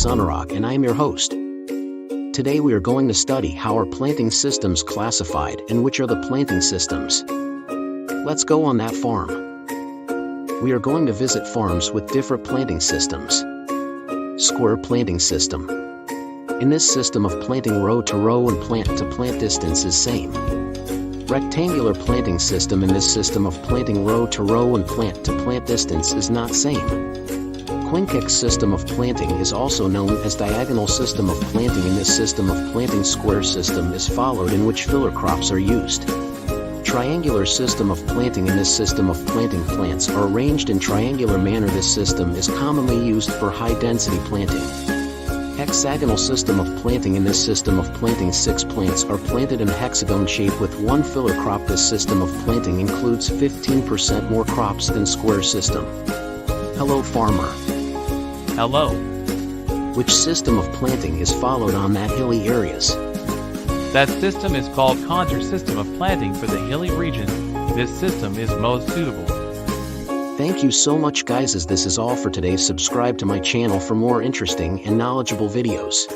is Anurag and I am your host. Today we are going to study how are planting systems classified and which are the planting systems. Let's go on that farm. We are going to visit farms with different planting systems. Square planting system. In this system of planting row to row and plant to plant distance is same. Rectangular planting system. In this system of planting row to row and plant to plant distance is not same. Quincux system of planting is also known as diagonal system of planting. In this system of planting, square system is followed in which filler crops are used. Triangular system of planting. In this system of planting, plants are arranged in triangular manner. This system is commonly used for high density planting. Hexagonal system of planting. In this system of planting, 6 plants are planted in a hexagon shape with one filler crop. This system of planting includes 15% more crops than square system. Hello farmer. Hello. Which system of planting is followed on that hilly areas? That system is called contour system of planting for the hilly region. This system is most suitable. Thank you so much guys, as this is all for today. Subscribe to my channel for more interesting and knowledgeable videos.